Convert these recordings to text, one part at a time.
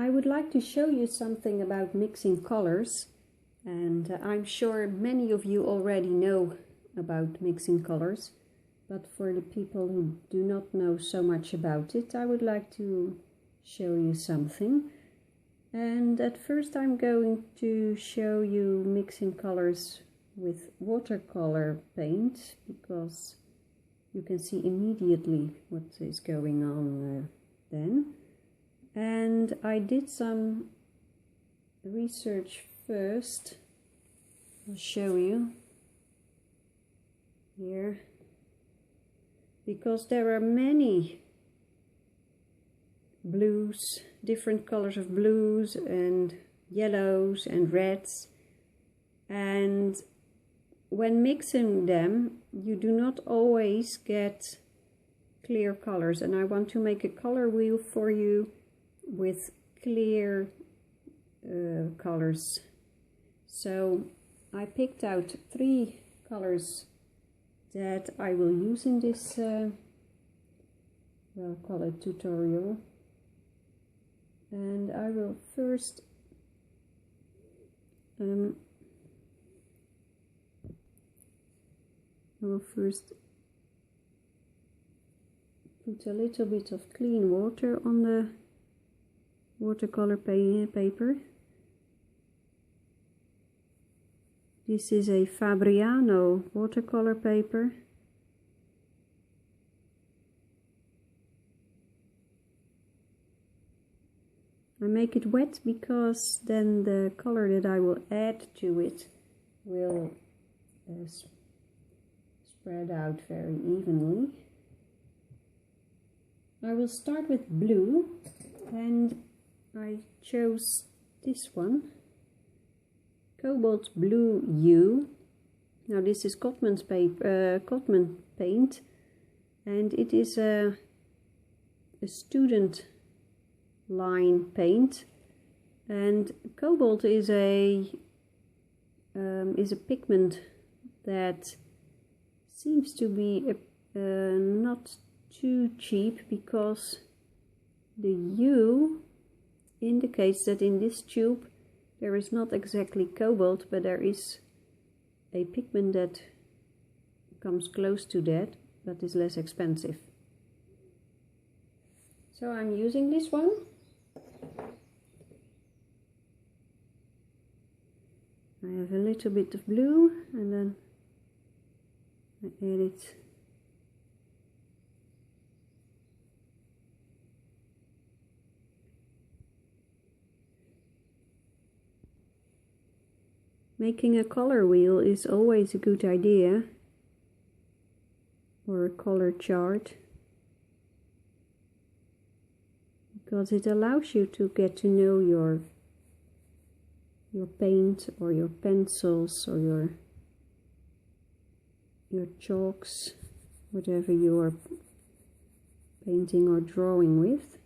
I would like to show you something about mixing colors, and I'm sure many of you already know about mixing colors, but for the people who do not know so much about it, I would like to show you something. And at first I'm going to show you mixing colors with watercolor paint, because you can see immediately what is going on then. And I did some research first. I'll show you here, because there are many blues, different colors of blues and yellows and reds, and when mixing them you do not always get clear colors, and I want to make a color wheel for you with clear colors. So I picked out 3 colors that I will use in this well, call it tutorial. And I will first put a little bit of clean water on the watercolor paper. This is a Fabriano watercolor paper. I make it wet because then the color that I will add to it will spread out very evenly. I will start with blue, and I chose this one, Cobalt Blue U. Now this is Cotman paint, and it is a student line paint, and cobalt is a pigment that seems to be not too cheap, because the U indicates that in this tube there is not exactly cobalt, but there is a pigment that comes close to that, but is less expensive. So I'm using this one. I have a little bit of blue, and then I add it . Making a color wheel is always a good idea, or a color chart, because it allows you to get to know your paint, or your pencils, or your chalks, whatever you are painting or drawing with.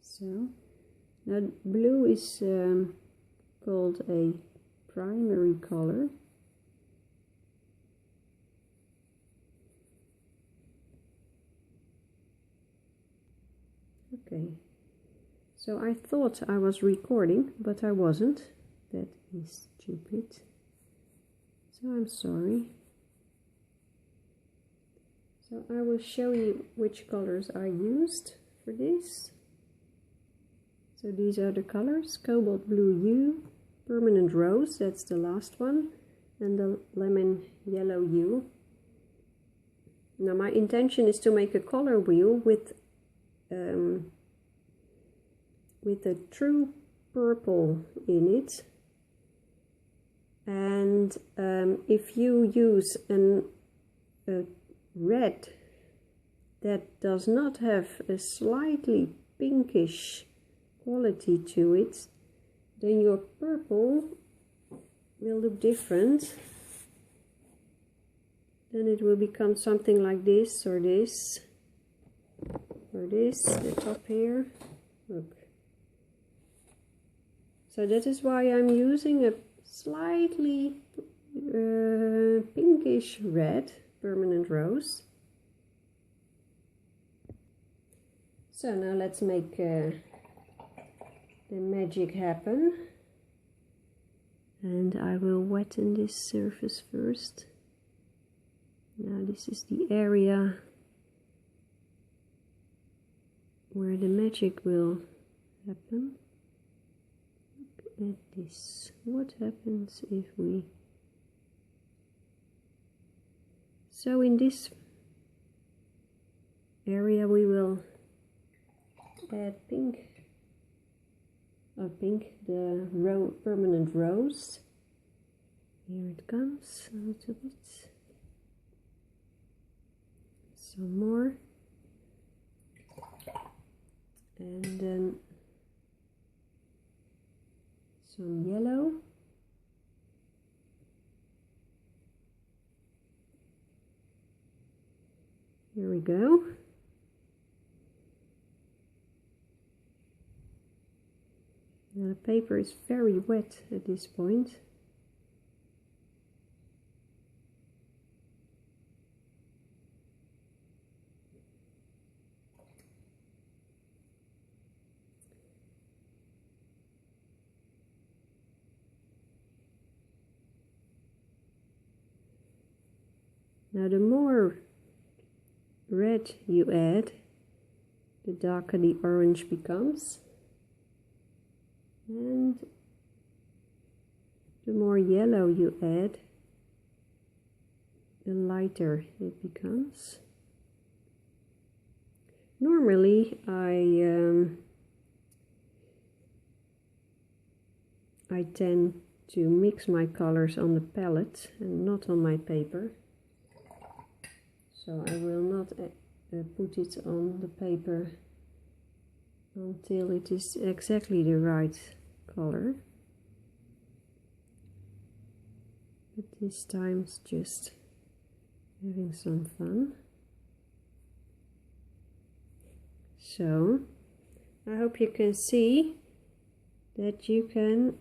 So now blue is called a primary color. Okay, so I thought I was recording, but I wasn't. That is stupid. So I'm sorry. So I will show you which colors I used for this. So these are the colors: Cobalt Blue U, Permanent Rose, that's the last one, and the Lemon Yellow U. Now my intention is to make a color wheel with a true purple in it, and if you use a red that does not have a slightly pinkish quality to it, then your purple will look different. Then it will become something like this, or this, or this, the top here. Look. So that is why I'm using a slightly pinkish red permanent rose. So now let's make the magic happen. And I will wetten this surface first. Now this is the area where the magic will happen. Look at this. What happens if we... So in this area we will add the permanent rose. Here it comes, a little bit. Some more. And then some yellow. Here we go. Now the paper is very wet at this point. Now the more red you add, the darker the orange becomes. And the more yellow you add, the lighter it becomes. Normally I tend to mix my colors on the palette and not on my paper. So I will not put it on the paper until it is exactly the right color. But this time it's just having some fun. So I hope you can see that you can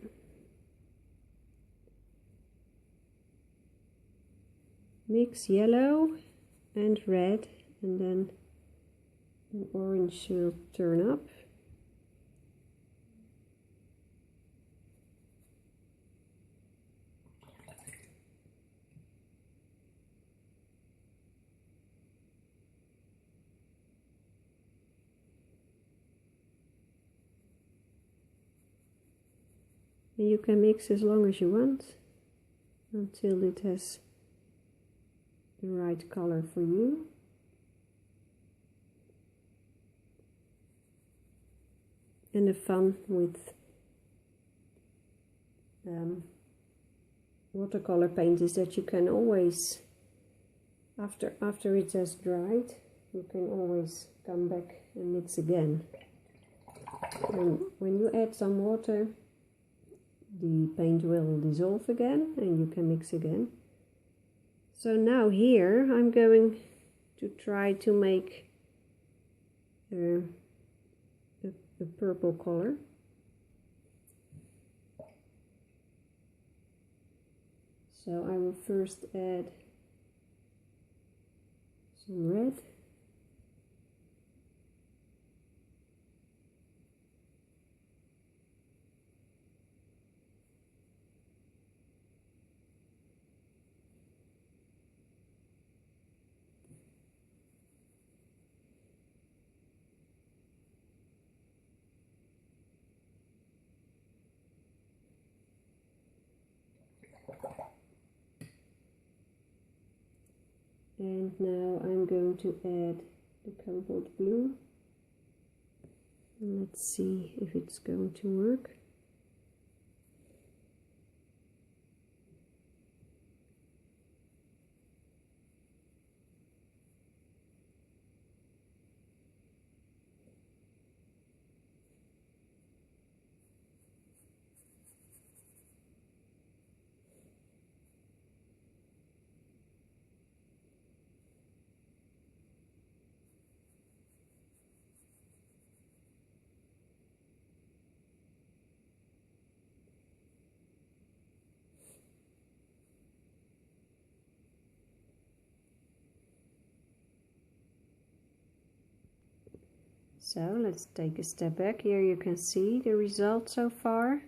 mix yellow and red, and then an orange will turn up. And you can mix as long as you want until it has the right color for you. And the fun with watercolor paint is that you can always, after it has dried, you can always come back and mix again. And when you add some water, the paint will dissolve again and you can mix again. So now here I'm going to try to make a purple color. So I will first add some red. And now I'm going to add the Cobalt Blue. And let's see if it's going to work. So let's take a step back. Here you can see the result so far.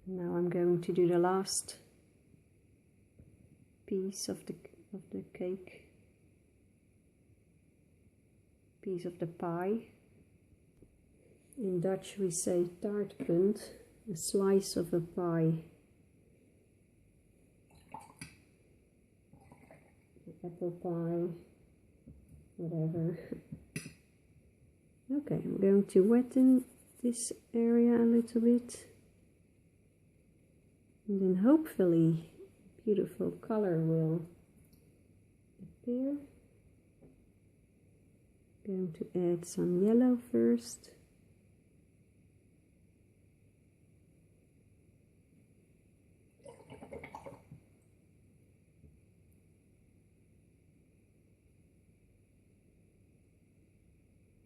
Now I'm going to do the last piece of the cake, piece of the pie. In Dutch we say taartpunt, a slice of a pie. Apple pie, whatever. Okay, I'm going to wetten this area a little bit. And then hopefully beautiful color will appear. I'm going to add some yellow first.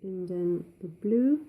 And then the blue.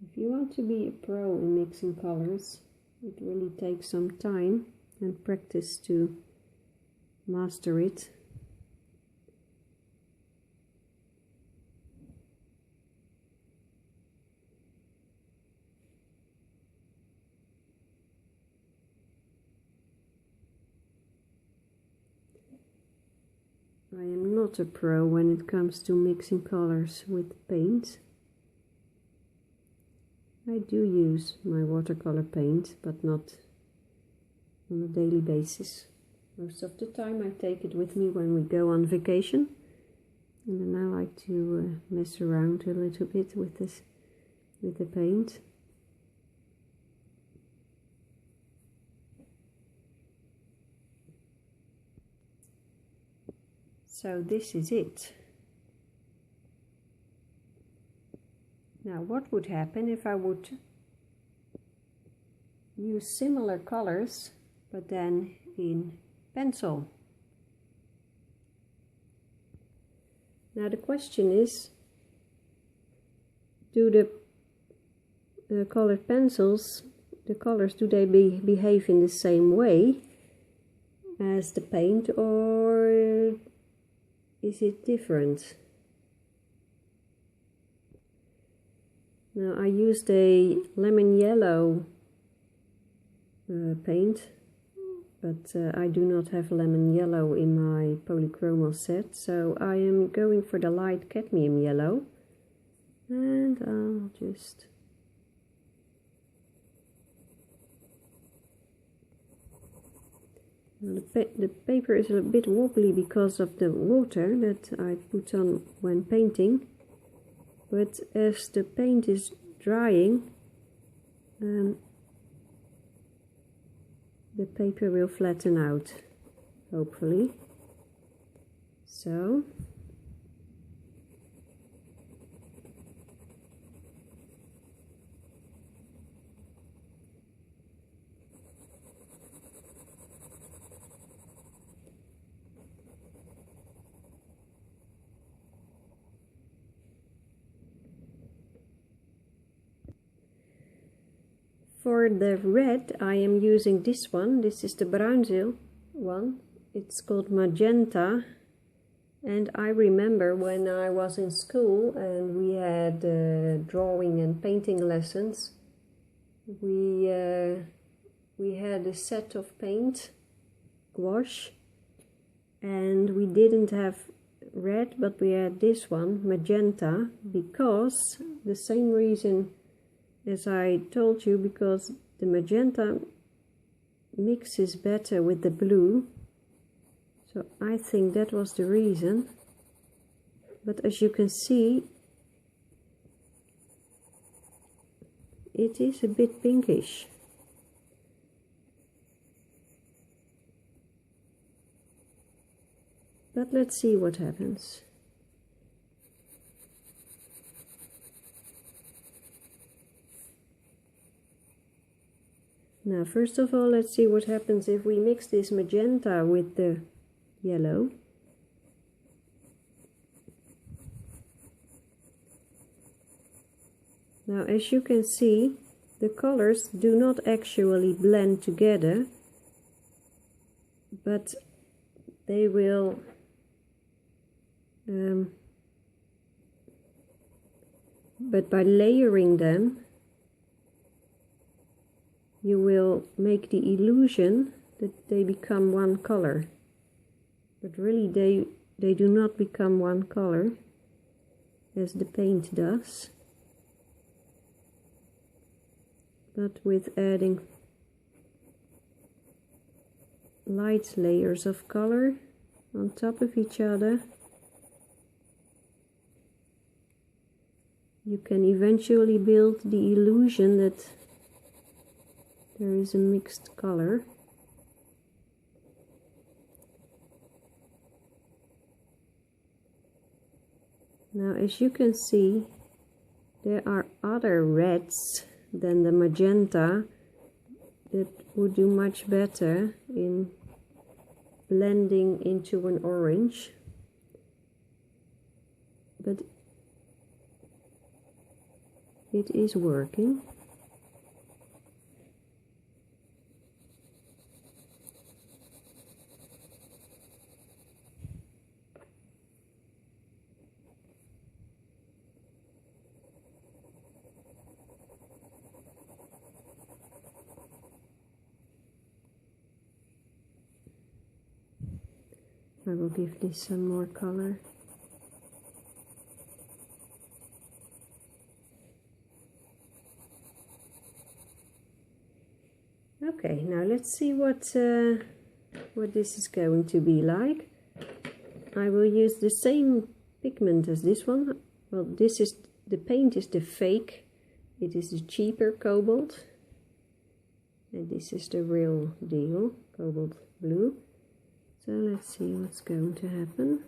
If you want to be a pro in mixing colors, it really takes some time and practice to master it. I am not a pro when it comes to mixing colors with paint. I do use my watercolor paint, but not on a daily basis. Most of the time I take it with me when we go on vacation, and then I like to mess around a little bit with the paint. So this is it. Now what would happen if I would use similar colors but then in pencil? Now the question is, do the colored pencils, the colors, do they behave in the same way as the paint, or is it different? Now I used a lemon yellow paint, but I do not have lemon yellow in my polychromal set, so I am going for the light cadmium yellow, and I'll just the paper is a bit wobbly because of the water that I put on when painting, but as the paint is drying, the paper will flatten out, hopefully. So for the red, I am using this one. This is the Bruinzeel one. It's called Magenta. And I remember when I was in school and we had drawing and painting lessons, we we had a set of paint, gouache, and we didn't have red, but we had this one, magenta, because the same reason as I told you, because the magenta mixes better with the blue. So I think that was the reason. But as you can see, it is a bit pinkish. But let's see what happens. Now, first of all, let's see what happens if we mix this magenta with the yellow. Now, as you can see, the colors do not actually blend together, but they will but by layering them, you will make the illusion that they become one color. But really they do not become one color as the paint does. But with adding light layers of color on top of each other, you can eventually build the illusion that there is a mixed color. Now, as you can see, there are other reds than the magenta that would do much better in blending into an orange. But it is working. I will give this some more color. Okay, now let's see what this is going to be like. I will use the same pigment as this one. Well, this is the paint is the fake. It is the cheaper Cobalt, and this is the real deal, Cobalt Blue. So let's see what's going to happen.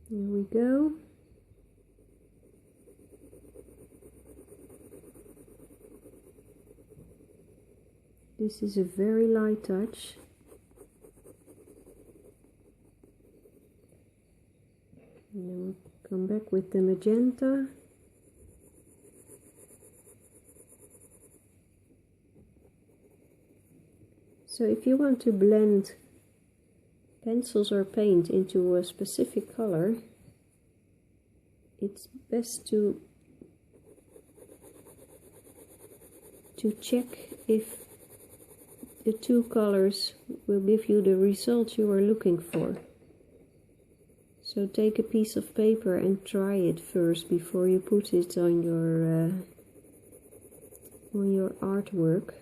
Here we go. This is a very light touch. And then we'll come back with the magenta. So if you want to blend pencils or paint into a specific color, it's best to check if the two colors will give you the result you are looking for. So take a piece of paper and try it first before you put it on your artwork.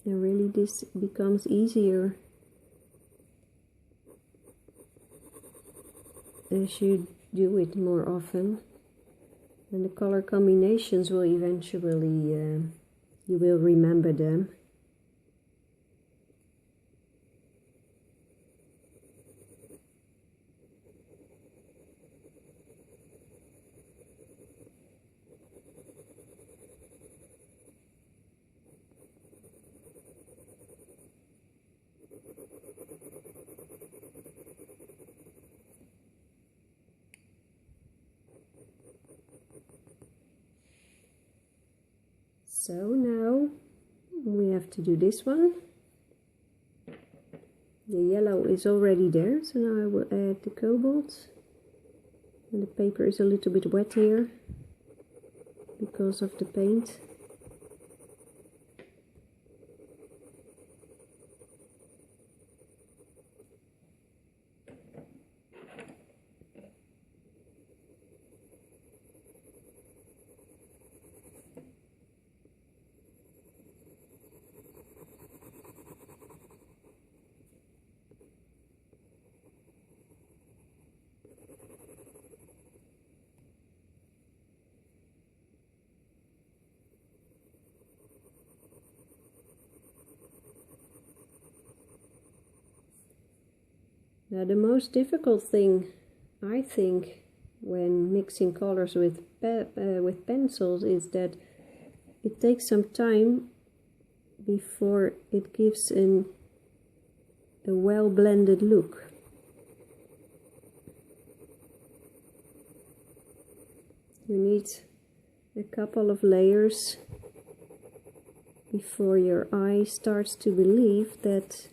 And really this becomes easier as you do it more often, and the color combinations will eventually, you will remember them. So now we have to do this one. The yellow is already there, so now I will add the cobalt. And the paper is a little bit wet here because of the paint. Now the most difficult thing, I think, when mixing colors with pencils is that it takes some time before it gives a well blended look. You need a couple of layers before your eye starts to believe that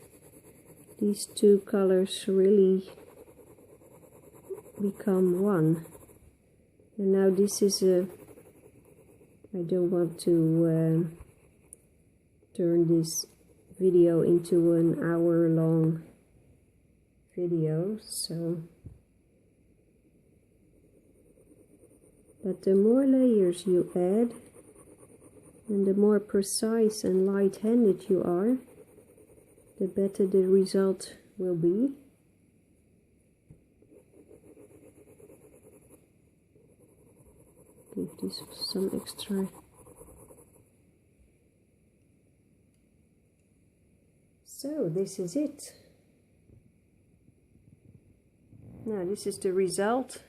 these two colors really become one. And now this is I don't want to turn this video into an hour-long video, so but the more layers you add and the more precise and light-handed you are, the better the result will be. Give this some extra. So this is it. Now this is the result.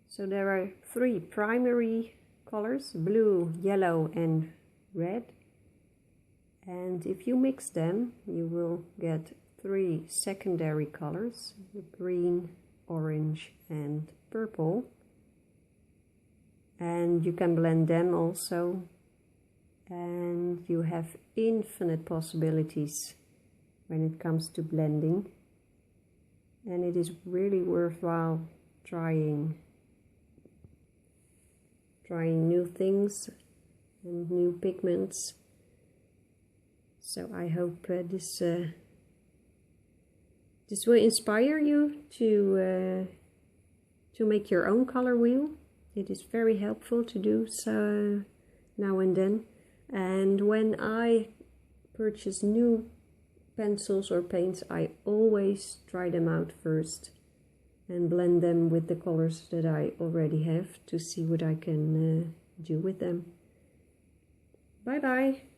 So there are 3 primary colors, blue, yellow and red. And if you mix them, you will get 3 secondary colors, green, orange and purple. And you can blend them also. And you have infinite possibilities when it comes to blending. And it is really worthwhile trying new things and new pigments. So I hope this will inspire you to make your own color wheel. It is very helpful to do so now and then. And when I purchase new pencils or paints, I always try them out first and blend them with the colors that I already have to see what I can do with them. Bye bye!